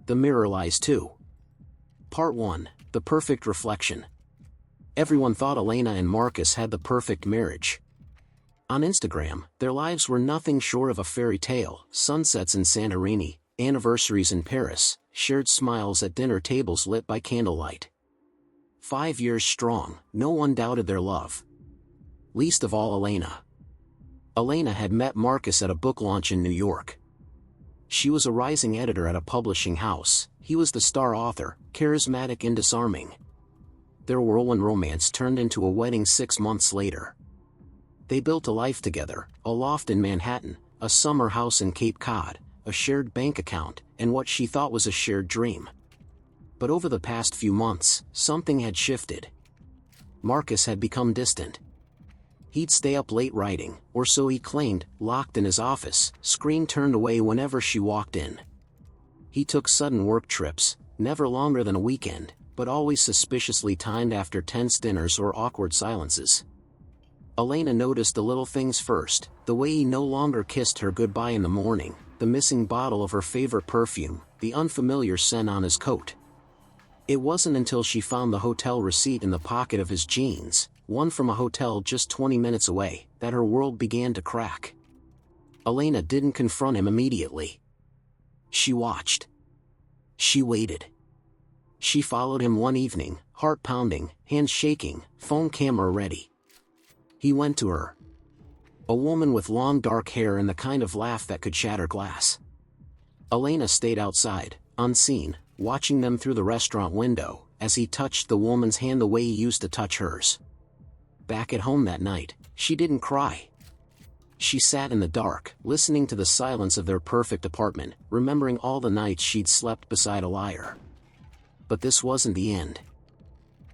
The Mirror Lies Too. Part 1. The Perfect Reflection. Everyone thought Elena and Marcus had the perfect marriage. On Instagram, their lives were nothing short of a fairy tale: sunsets in Santorini, anniversaries in Paris, shared smiles at dinner tables lit by candlelight. 5 years strong, no one doubted their love. Least of all Elena. Elena had met Marcus at a book launch in New York. She was a rising editor at a publishing house. He was the star author, charismatic and disarming. Their whirlwind romance turned into a wedding 6 months later. They built a life together: a loft in Manhattan, a summer house in Cape Cod, a shared bank account, and what she thought was a shared dream. But over the past few months, something had shifted. Marcus had become distant. He'd stay up late writing, or so he claimed, locked in his office, screen turned away whenever she walked in. He took sudden work trips, never longer than a weekend, but always suspiciously timed after tense dinners or awkward silences. Elena noticed the little things first: the way he no longer kissed her goodbye in the morning, the missing bottle of her favorite perfume, the unfamiliar scent on his coat. It wasn't until she found the hotel receipt in the pocket of his jeans, one from a hotel just 20 minutes away, that her world began to crack. Elena didn't confront him immediately. She watched. She waited. She followed him one evening, heart pounding, hands shaking, phone camera ready. He went to her. A woman with long dark hair and the kind of laugh that could shatter glass. Elena stayed outside, unseen, watching them through the restaurant window, as he touched the woman's hand the way he used to touch hers. Back at home that night, she didn't cry. She sat in the dark, listening to the silence of their perfect apartment, remembering all the nights she'd slept beside a liar. But this wasn't the end.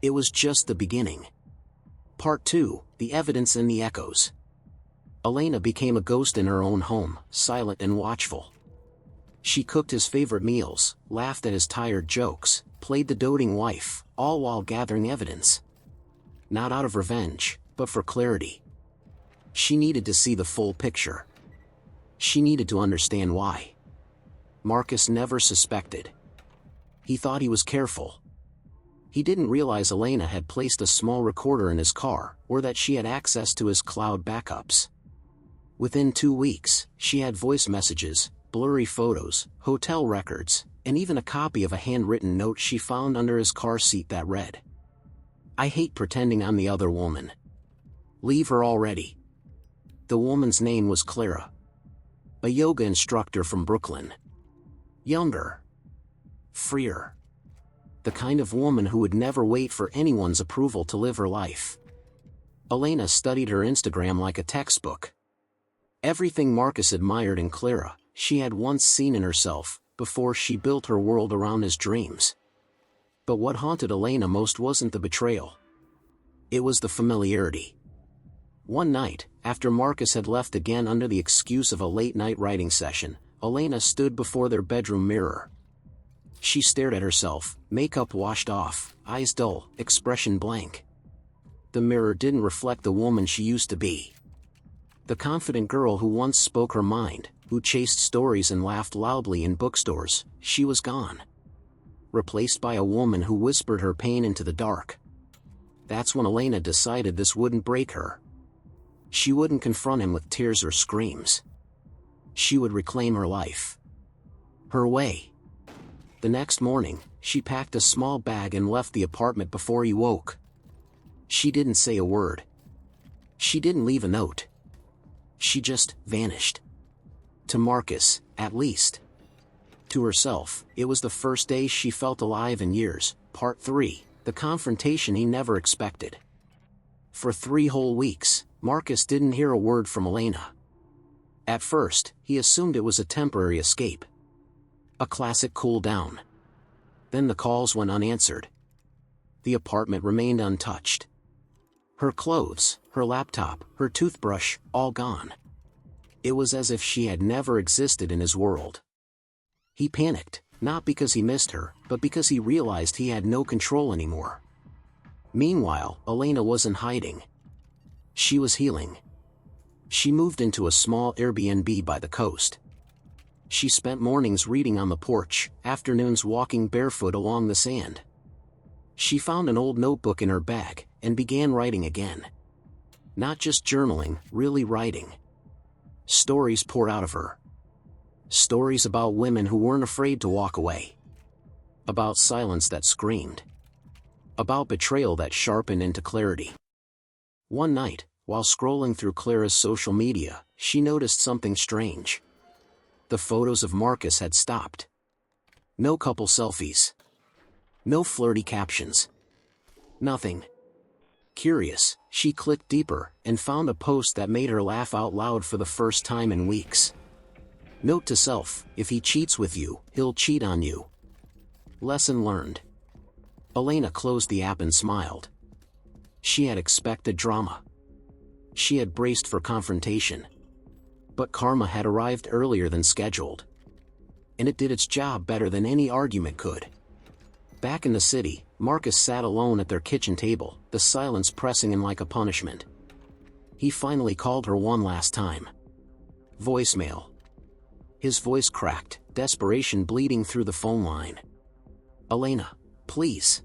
It was just the beginning. Part 2, The Evidence and the Echoes. Elena became a ghost in her own home, silent and watchful. She cooked his favorite meals, laughed at his tired jokes, played the doting wife, all while gathering evidence. Not out of revenge, but for clarity. She needed to see the full picture. She needed to understand why. Marcus never suspected. He thought he was careful. He didn't realize Elena had placed a small recorder in his car, or that she had access to his cloud backups. Within 2 weeks, she had voice messages, blurry photos, hotel records, and even a copy of a handwritten note she found under his car seat that read, "I hate pretending I'm the other woman. Leave her already." The woman's name was Clara. A yoga instructor from Brooklyn. Younger. Freer. The kind of woman who would never wait for anyone's approval to live her life. Elena studied her Instagram like a textbook. Everything Marcus admired in Clara, she had once seen in herself, before she built her world around his dreams. But what haunted Elena most wasn't the betrayal. It was the familiarity. One night, after Marcus had left again under the excuse of a late-night writing session, Elena stood before their bedroom mirror. She stared at herself, makeup washed off, eyes dull, expression blank. The mirror didn't reflect the woman she used to be. The confident girl who once spoke her mind, who chased stories and laughed loudly in bookstores, she was gone. Replaced by a woman who whispered her pain into the dark. That's when Elena decided this wouldn't break her. She wouldn't confront him with tears or screams. She would reclaim her life. Her way. The next morning, she packed a small bag and left the apartment before he woke. She didn't say a word. She didn't leave a note. She just vanished. To Marcus, at least. To herself, it was the first day she felt alive in years. Part 3, The Confrontation He Never Expected. For 3 whole weeks, Marcus didn't hear a word from Elena. At first, he assumed it was a temporary escape. A classic cool down. Then the calls went unanswered. The apartment remained untouched. Her clothes, her laptop, her toothbrush, all gone. It was as if she had never existed in his world. He panicked, not because he missed her, but because he realized he had no control anymore. Meanwhile, Elena wasn't hiding. She was healing. She moved into a small Airbnb by the coast. She spent mornings reading on the porch, afternoons walking barefoot along the sand. She found an old notebook in her bag, and began writing again. Not just journaling, really writing. Stories poured out of her. Stories about women who weren't afraid to walk away. About silence that screamed. About betrayal that sharpened into clarity. One night, while scrolling through Clara's social media, she noticed something strange. The photos of Marcus had stopped. No couple selfies. No flirty captions. Nothing. Curious, she clicked deeper, and found a post that made her laugh out loud for the first time in weeks. Note to self, if he cheats with you, he'll cheat on you. Lesson learned. Elena closed the app and smiled. She had expected drama. She had braced for confrontation. But karma had arrived earlier than scheduled. And it did its job better than any argument could. Back in the city, Marcus sat alone at their kitchen table, the silence pressing him like a punishment. He finally called her one last time. Voicemail. His voice cracked, desperation bleeding through the phone line. Elena, please.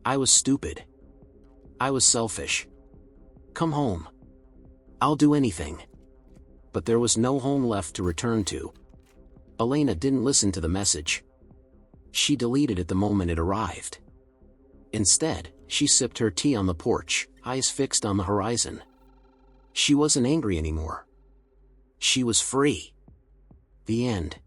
I was stupid. I was selfish. Come home. I'll do anything. But there was no home left to return to. Elena didn't listen to the message. She deleted it the moment it arrived. Instead, she sipped her tea on the porch, eyes fixed on the horizon. She wasn't angry anymore. She was free. The end.